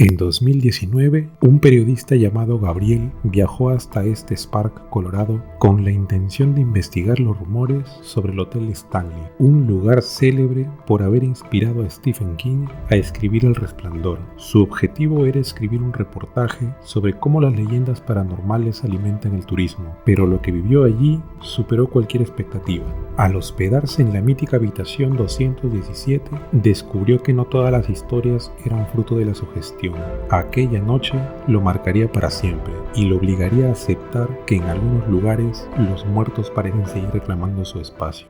En 2019, un periodista llamado Gabriel viajó hasta este Spark, Colorado, con la intención de investigar los rumores sobre el Hotel Stanley, un lugar célebre por haber inspirado a Stephen King a escribir El Resplandor. Su objetivo era escribir un reportaje sobre cómo las leyendas paranormales alimentan el turismo, pero lo que vivió allí superó cualquier expectativa. Al hospedarse en la mítica habitación 217, descubrió que no todas las historias eran fruto de la sugestión. Aquella noche lo marcaría para siempre y lo obligaría a aceptar que en algunos lugares los muertos parecen seguir reclamando su espacio.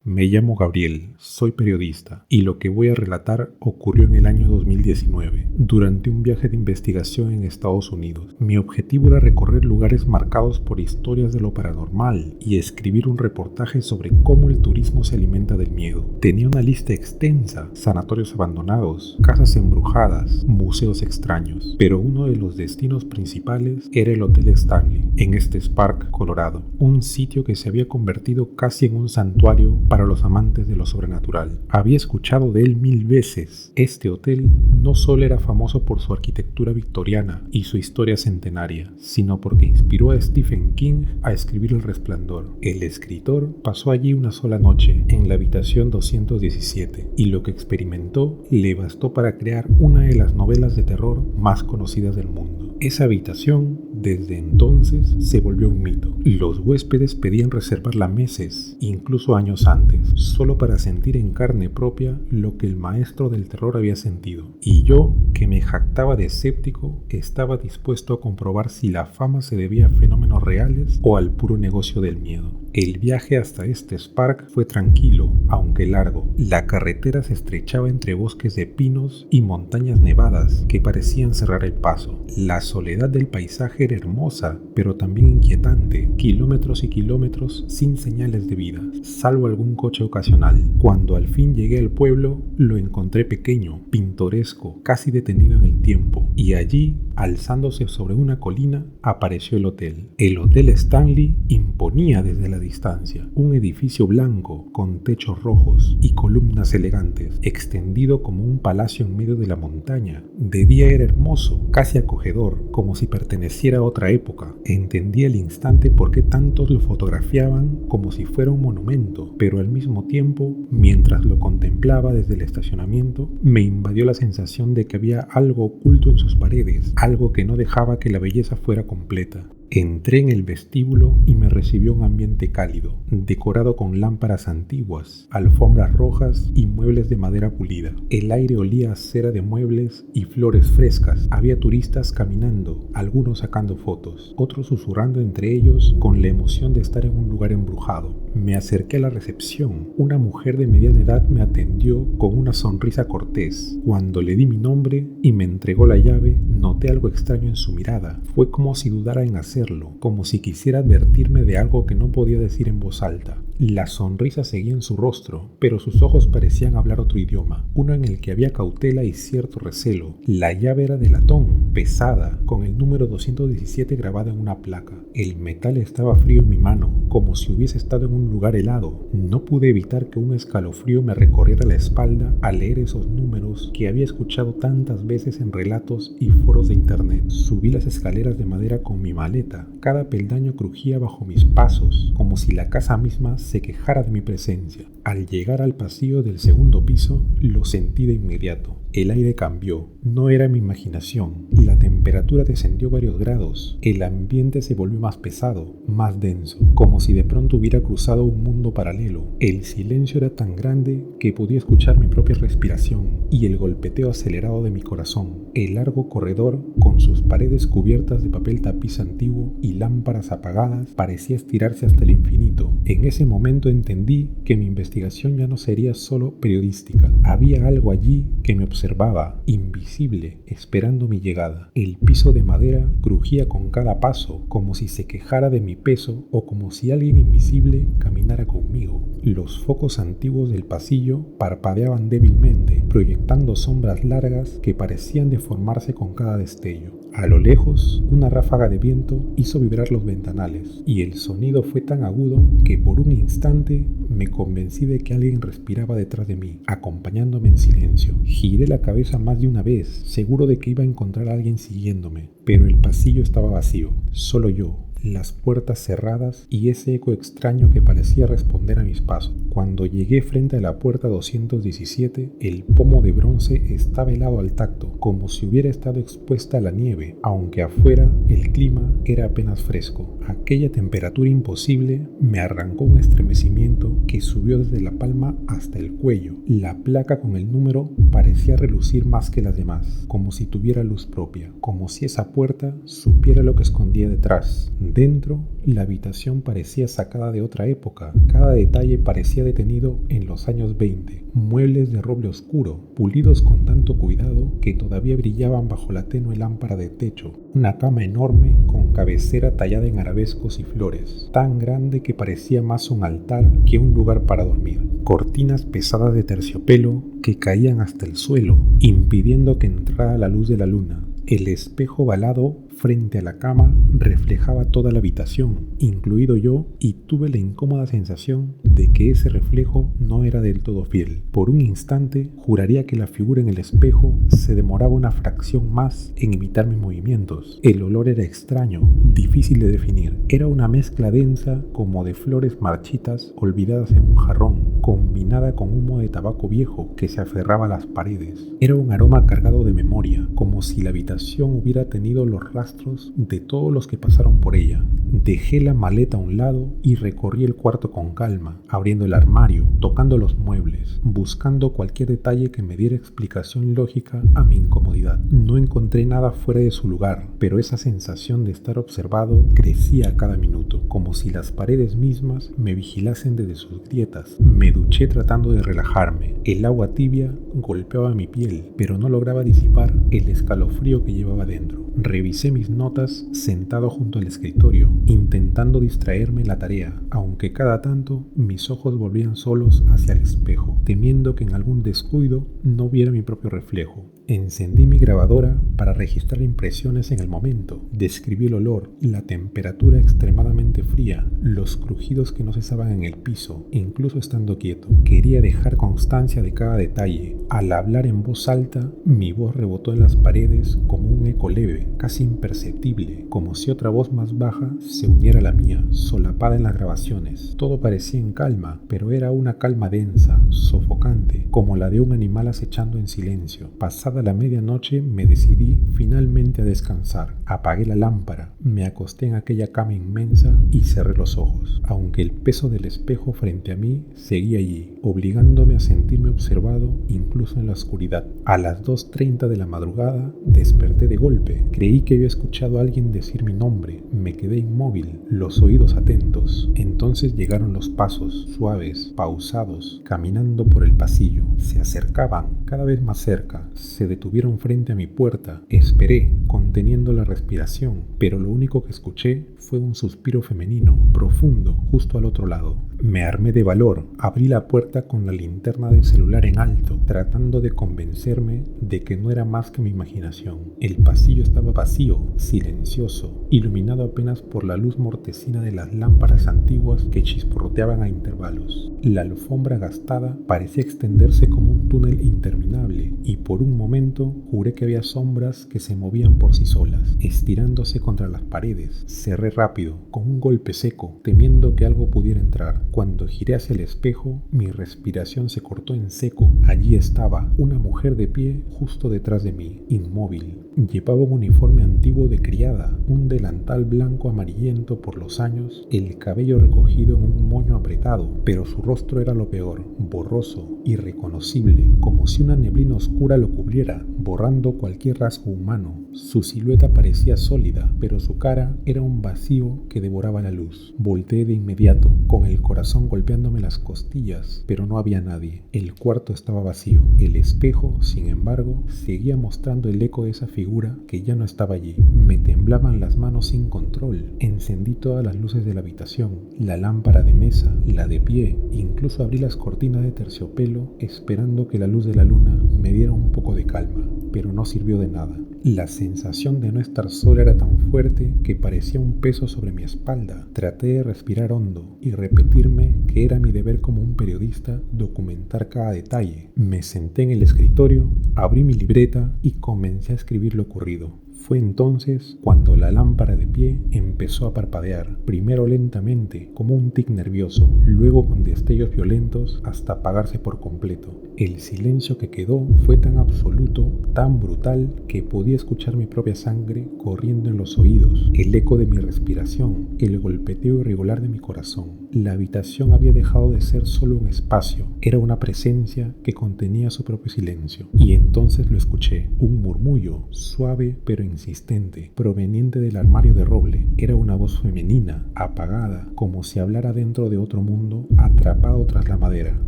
Me llamo Gabriel, soy periodista y lo que voy a relatar ocurrió en el año 2019, durante un viaje de investigación en Estados Unidos. Mi objetivo era recorrer lugares marcados por historias de lo paranormal y escribir un reportaje sobre cómo el turismo se alimenta del miedo. Tenía una lista extensa: sanatorios abandonados, casas embrujadas, museos extraños, pero uno de los destinos principales era el Hotel Stanley, en este Spark, Colorado, un sitio que se había convertido casi en un santuario para los amantes de lo sobrenatural. Había escuchado de él 1000 veces. Este hotel no solo era famoso por su arquitectura victoriana y su historia centenaria, sino porque inspiró a Stephen King a escribir El Resplandor. El escritor pasó allí una sola noche, en la habitación 217, y lo que experimentó le bastó para crear una de las novelas de terror más conocidas del mundo. Esa habitación, desde entonces, se volvió un mito. Los huéspedes pedían reservarla meses, incluso años antes, solo para sentir en carne propia lo que el maestro del terror había sentido. Y yo, que me jactaba de escéptico, estaba dispuesto a comprobar si la fama se debía a fenómenos reales o al puro negocio del miedo. El viaje hasta este Spark fue tranquilo, aunque largo. La carretera se estrechaba entre bosques de pinos y montañas nevadas que parecían cerrar el paso. La soledad del paisaje era hermosa, pero también inquietante. Kilómetros y kilómetros sin señales de vida, salvo algún coche ocasional. Cuando al fin llegué al pueblo, lo encontré pequeño, pintoresco, casi detenido en el tiempo. Y allí, alzándose sobre una colina, apareció el hotel. El Hotel Stanley imponía desde la distancia, un edificio blanco con techos rojos y columnas elegantes, extendido como un palacio en medio de la montaña. De día era hermoso, casi acogedor, como si perteneciera a otra época. Entendí al instante por qué tantos lo fotografiaban como si fuera un monumento, pero al mismo tiempo, mientras lo contemplaba desde el estacionamiento, me invadió la sensación de que había algo oculto en sus paredes, algo que no dejaba que la belleza fuera completa. Entré en el vestíbulo y me recibió un ambiente cálido, decorado con lámparas antiguas, alfombras rojas y muebles de madera pulida. El aire olía a cera de muebles y flores frescas. Había turistas caminando, algunos sacando fotos, otros susurrando entre ellos con la emoción de estar en un lugar embrujado. Me acerqué a la recepción. Una mujer de mediana edad me atendió con una sonrisa cortés. Cuando le di mi nombre y me entregó la llave, noté algo extraño en su mirada. Fue como si dudara en hacerlo, como si quisiera advertirme de algo que no podía decir en voz alta. La sonrisa seguía en su rostro, pero sus ojos parecían hablar otro idioma, uno en el que había cautela y cierto recelo. La llave era de latón, pesada, con el número 217 grabado en una placa. El metal estaba frío en mi mano, como si hubiese estado en un lugar helado. No pude evitar que un escalofrío me recorriera la espalda al leer esos números que había escuchado tantas veces en relatos y foros de internet. Subí las escaleras de madera con mi maleta. Cada peldaño crujía bajo mis pasos, como si la casa misma se quejara de mi presencia. Al llegar al pasillo del segundo piso, lo sentí de inmediato. El aire cambió. No era mi imaginación. La temperatura descendió varios grados. El ambiente se volvió más pesado, más denso, como si de pronto hubiera cruzado un mundo paralelo. El silencio era tan grande que podía escuchar mi propia respiración y el golpeteo acelerado de mi corazón. El largo corredor, con sus paredes cubiertas de papel tapiz antiguo y lámparas apagadas, parecía estirarse hasta el infinito. En ese momento entendí que mi investigación ya no sería solo periodística. Había algo allí que me observaba, invisible, esperando mi llegada. El piso de madera crujía con cada paso, como si se quejara de mi peso o como si alguien invisible caminara conmigo. Los focos antiguos del pasillo parpadeaban débilmente, proyectando sombras largas que parecían deformarse con cada destello. A lo lejos, una ráfaga de viento hizo vibrar los ventanales, y el sonido fue tan agudo que por un instante me convencí de que alguien respiraba detrás de mí, acompañándome en silencio. Giré la cabeza más de una vez, seguro de que iba a encontrar a alguien siguiéndome, pero el pasillo estaba vacío, solo yo, las puertas cerradas y ese eco extraño que parecía responder a mis pasos. Cuando llegué frente a la puerta 217, el pomo de bronce estaba helado al tacto, como si hubiera estado expuesta a la nieve, aunque afuera el clima era apenas fresco. Aquella temperatura imposible me arrancó un estremecimiento que subió desde la palma hasta el cuello. La placa con el número parecía relucir más que las demás, como si tuviera luz propia, como si esa puerta supiera lo que escondía detrás. Dentro, la habitación parecía sacada de otra época. Cada detalle parecía detenido en los años 20. Muebles de roble oscuro, pulidos con tanto cuidado que todavía brillaban bajo la tenue lámpara de techo. Una cama enorme con cabecera tallada en arabescos y flores, tan grande que parecía más un altar que un lugar para dormir. Cortinas pesadas de terciopelo que caían hasta el suelo, impidiendo que entrara la luz de la luna. El espejo balado frente a la cama reflejaba toda la habitación, incluido yo, y tuve la incómoda sensación de que ese reflejo no era del todo fiel. Por un instante juraría que la figura en el espejo se demoraba una fracción más en imitar mis movimientos. El olor era extraño, difícil de definir. Era una mezcla densa como de flores marchitas olvidadas en un jarrón, combinada con humo de tabaco viejo que se aferraba a las paredes. Era un aroma cargado de memoria, como si la habitación hubiera tenido los rastros de todos los que pasaron por ella. Dejé la maleta a un lado y recorrí el cuarto con calma, abriendo el armario, tocando los muebles, buscando cualquier detalle que me diera explicación lógica a mi incomodidad. No encontré nada fuera de su lugar, pero esa sensación de estar observado crecía a cada minuto, como si las paredes mismas me vigilasen desde sus grietas. Me duché tratando de relajarme. El agua tibia golpeaba mi piel, pero no lograba disipar el escalofrío que llevaba dentro. Revisé mis notas sentado junto al escritorio, intentando distraerme en la tarea, aunque cada tanto mis ojos volvían solos hacia el espejo, temiendo que en algún descuido no viera mi propio reflejo. Encendí mi grabadora para registrar impresiones en el momento. Describí el olor, la temperatura extremadamente fría, los crujidos que no cesaban en el piso, incluso estando quieto. Quería dejar constancia de cada detalle. Al hablar en voz alta, mi voz rebotó en las paredes como un eco leve, casi imperceptible, como si otra voz más baja se uniera a la mía, solapada en las grabaciones. Todo parecía en calma, pero era una calma densa, sofocante, como la de un animal acechando en silencio. Pasada la medianoche me decidí finalmente a descansar. Apagué la lámpara, me acosté en aquella cama inmensa y cerré los ojos, aunque el peso del espejo frente a mí seguía allí, obligándome a sentirme observado incluso en la oscuridad. A las 2:30 de la madrugada desperté de golpe. Creí que había escuchado a alguien decir mi nombre. Me quedé inmóvil, los oídos atentos. Entonces llegaron los pasos, suaves, pausados, caminando por el pasillo. Se acercaban cada vez más cerca. Se detuvieron frente a mi puerta. Esperé, conteniendo la respiración, pero lo único que escuché fue un suspiro femenino, profundo, justo al otro lado. Me armé de valor, abrí la puerta con la linterna del celular en alto, tratando de convencerme de que no era más que mi imaginación. El pasillo estaba vacío, silencioso, iluminado apenas por la luz mortecina de las lámparas antiguas que chisporroteaban a intervalos. La alfombra gastada parecía extenderse como un túnel interminable, y por un momento juré que había sombras que se movían por sí solas, estirándose contra las paredes. Cerré rápido, con un golpe seco, temiendo que algo pudiera entrar. Cuando giré hacia el espejo, mi respiración se cortó en seco. Allí estaba, una mujer de pie justo detrás de mí, inmóvil. Llevaba un uniforme antiguo de criada, un delantal blanco amarillento por los años, el cabello recogido en un moño apretado, pero su rostro era lo peor, borroso, irreconocible, como si una neblina oscura lo cubriera, borrando cualquier rasgo humano. Su silueta parecía sólida, pero su cara era un vacío que devoraba la luz. Volteé de inmediato, con el corazón golpeándome las costillas, pero no había nadie. El cuarto estaba vacío. El espejo, sin embargo, seguía mostrando el eco de esa figura que ya no estaba allí. Me temblaban las manos sin control. Encendí todas las luces de la habitación, la lámpara de mesa, la de pie, incluso abrí las cortinas de terciopelo, esperando que la luz de la luna me diera un poco de calma, pero no sirvió de nada. La sensación de no estar sola era tan fuerte que parecía un peso sobre mi espalda. Traté de respirar hondo y repetirme que era mi deber como un periodista documentar cada detalle. Me senté en el escritorio, abrí mi libreta y comencé a escribir lo ocurrido. Fue entonces cuando la lámpara de pie empezó a parpadear, primero lentamente, como un tic nervioso, luego con destellos violentos hasta apagarse por completo. El silencio que quedó fue tan absoluto, tan brutal, que podía escuchar mi propia sangre corriendo en los oídos, el eco de mi respiración, el golpeteo irregular de mi corazón. La habitación había dejado de ser solo un espacio, era una presencia que contenía su propio silencio. Y entonces lo escuché, un murmullo, suave pero insistente, proveniente del armario de roble. Era una voz femenina, apagada, como si hablara dentro de otro mundo, atrapado tras la madera.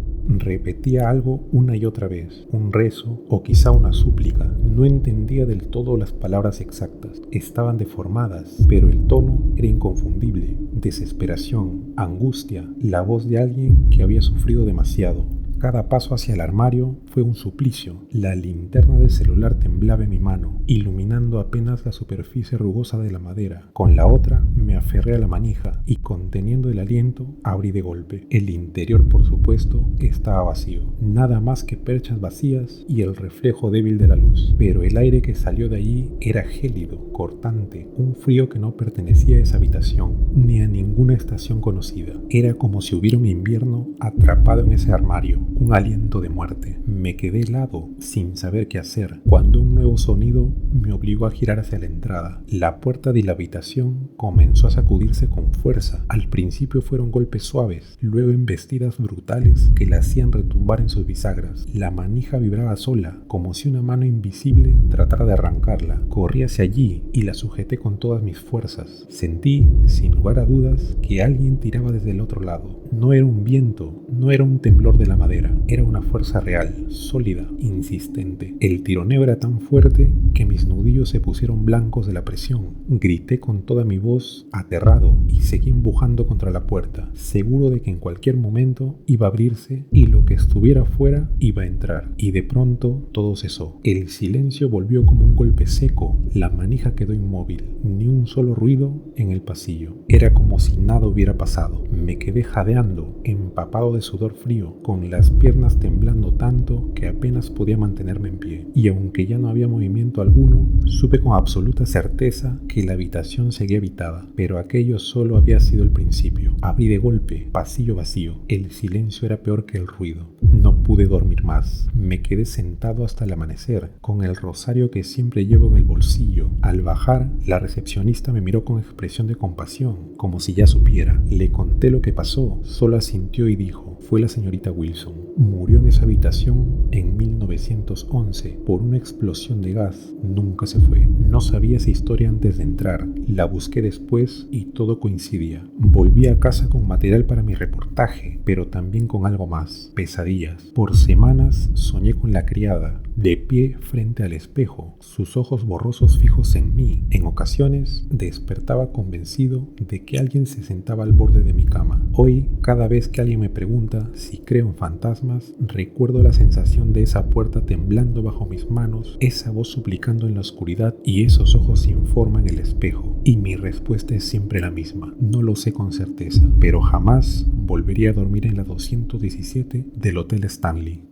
Repetía algo una y otra vez, un rezo o quizá una súplica. No entendía del todo las palabras exactas, estaban deformadas, pero el tono era inconfundible. Desesperación, angustia, la voz de alguien que había sufrido demasiado. Cada paso hacia el armario fue un suplicio. La linterna del celular temblaba en mi mano, iluminando apenas la superficie rugosa de la madera. Con la otra me aferré a la manija y, conteniendo el aliento, abrí de golpe. El interior, por supuesto, estaba vacío. Nada más que perchas vacías y el reflejo débil de la luz. Pero el aire que salió de allí era gélido, cortante, un frío que no pertenecía a esa habitación, ni a ninguna estación conocida. Era como si hubiera un invierno atrapado en ese armario. Un aliento de muerte. Me quedé helado, sin saber qué hacer, cuando un nuevo sonido me obligó a girar hacia la entrada. La puerta de la habitación comenzó a sacudirse con fuerza. Al principio fueron golpes suaves, luego embestidas brutales que la hacían retumbar en sus bisagras. La manija vibraba sola, como si una mano invisible tratara de arrancarla. Corrí hacia allí y la sujeté con todas mis fuerzas. Sentí, sin lugar a dudas, que alguien tiraba desde el otro lado. No era un viento, no era un temblor de la madera, era una fuerza real, sólida, insistente. El tironeo era tan fuerte que mis nudillos se pusieron blancos de la presión. Grité con toda mi voz, aterrado, y seguí empujando contra la puerta, seguro de que en cualquier momento iba a abrirse y lo que estuviera afuera iba a entrar. Y de pronto todo cesó. El silencio volvió como un golpe seco. La manija quedó inmóvil, ni un solo ruido en el pasillo. Era como si nada hubiera pasado. Me quedé jadeando, empapado de sudor frío, con las piernas temblando tanto que apenas podía mantenerme en pie. Y aunque ya no había movimiento alguno, supe con absoluta certeza que la habitación seguía habitada, pero aquello solo había sido el principio. Abrí de golpe, pasillo vacío. El silencio era peor que el ruido. No pude dormir más. Me quedé sentado hasta el amanecer, con el rosario que siempre llevo en el bolsillo. Al bajar, la recepcionista me miró con expresión de compasión, como si ya supiera. Le conté lo que pasó, solo asintió y dijo: fue la señorita Wilson. Murió en esa habitación en 1911 por una explosión de gas. Nunca se fue. No sabía esa historia antes de entrar. La busqué después y todo coincidía. Volví a casa con material para mi reportaje, pero también con algo más: pesadillas. Por semanas soñé con la criada, de pie frente al espejo, sus ojos borrosos fijos en mí. En ocasiones despertaba convencido de que alguien se sentaba al borde de mi cama. Hoy, cada vez que alguien me pregunta si creo en fantasmas, recuerdo la sensación de esa puerta temblando bajo mis manos, esa voz suplicando en la oscuridad y esos ojos sin forma en el espejo. Y mi respuesta es siempre la misma: no lo sé con certeza, pero jamás volvería a dormir en la 217 del Hotel Stanley.